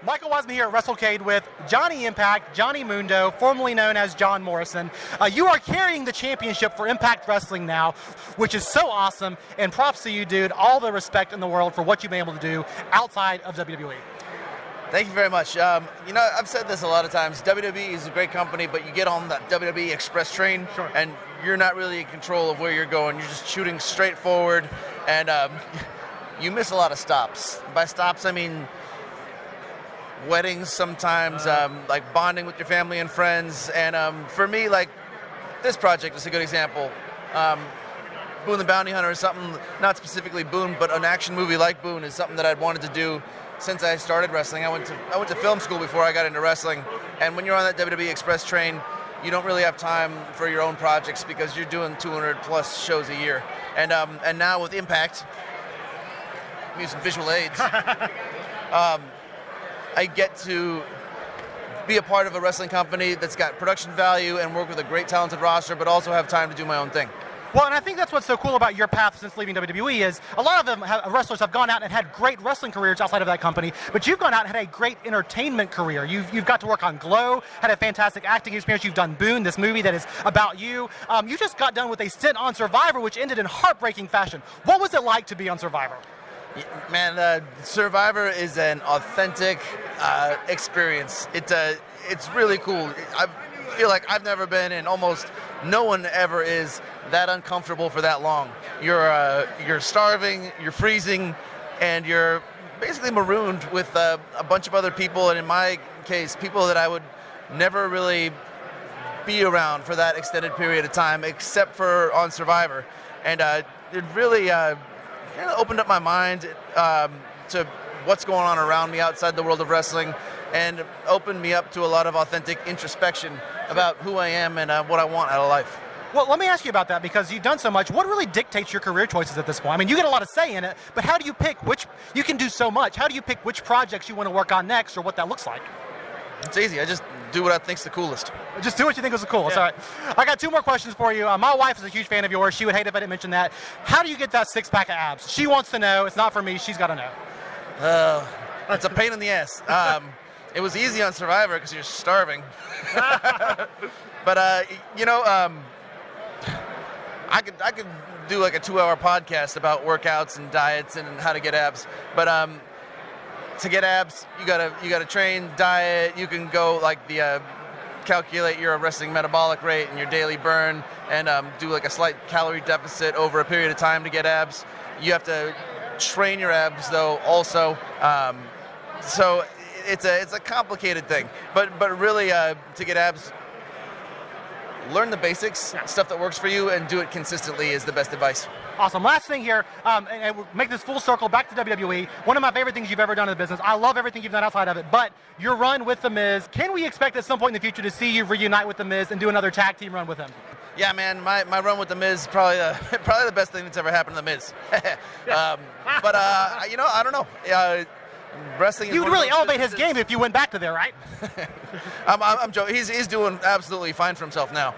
Michael Wiseman here at WrestleCade with Johnny Impact, Johnny Mundo, formerly known as John Morrison. You are carrying the championship for Impact Wrestling now, which is so awesome, and props to you, dude. All the respect in the world for what you've been able to do outside of WWE. Thank you very much. I've said this a lot of times. WWE is a great company, but you get on that WWE Express train, Sure. and you're not really in control of where you're going. You're just shooting straight forward, and you miss a lot of stops. By stops, I mean weddings sometimes, like bonding with your family and friends. And for me, like, this project is a good example. Boone the Bounty Hunter is something, not specifically Boone, but an action movie like Boone is something that I'd wanted to do since I started wrestling. I went to film school before I got into wrestling, and when you're on that WWE Express train, you don't really have time for your own projects because you're doing 200 plus shows a year. And now with Impact, I'm using visual aids. I get to be a part of a wrestling company that's got production value and work with a great talented roster, but also have time to do my own thing. Well, and I think that's what's so cool about your path since leaving WWE is a lot of them wrestlers have gone out and had great wrestling careers outside of that company, but you've gone out and had a great entertainment career. You've got to work on Glow, had a fantastic acting experience. You've done Boone, this movie that is about you. You just got done with a stint on Survivor, which ended in heartbreaking fashion. What was it like to be on Survivor? Man, Survivor is an authentic experience. It's really cool. I feel like I've never been, and almost no one ever is, that uncomfortable for that long. You're starving, you're freezing, and you're basically marooned with a bunch of other people, and in my case, people that I would never really be around for that extended period of time, except for on Survivor. And it really opened up my mind to what's going on around me outside the world of wrestling, and opened me up to a lot of authentic introspection about who I am and what I want out of life. Well, let me ask you about that, because you've done so much. What really dictates your career choices at this point? I mean, you get a lot of say in it, but how do you pick you can do so much. How do you pick which projects you want to work on next, or what that looks like? It's easy. I just do what I think's the coolest. Just do what you think is the coolest. Yeah. All right. I got two more questions for you. My wife is a huge fan of yours. She would hate if I didn't mention that. How do you get that six-pack of abs? She wants to know. It's not for me. She's got to know. It's a pain in the ass. It was easy on Survivor because you're starving. But, I could do like a 2-hour podcast about workouts and diets and how to get abs. But to get abs, you gotta train, diet. You can go like calculate your resting metabolic rate and your daily burn, and do like a slight calorie deficit over a period of time to get abs. You have to train your abs though also. So it's a complicated thing. But really to get abs, learn the basics, stuff that works for you, and do it consistently is the best advice. Awesome. Last thing here, and we'll make this full circle back to WWE. One of my favorite things you've ever done in the business. I love everything you've done outside of it, but your run with The Miz, can we expect at some point in the future to see you reunite with The Miz and do another tag team run with him? Yeah, man, my run with The Miz is probably the best thing that's ever happened to The Miz. But I don't know. Wrestling. You'd really elevate his game if you went back to there, right? I'm joking. He's doing absolutely fine for himself now.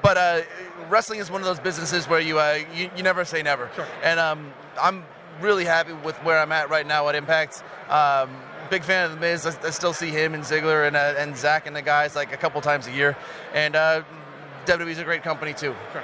But wrestling is one of those businesses where you never say never. Sure. And I'm really happy with where I'm at right now at Impact. Big fan of The Miz. I still see him and Ziggler and Zach and the guys like a couple times a year. And WWE's a great company too. Sure.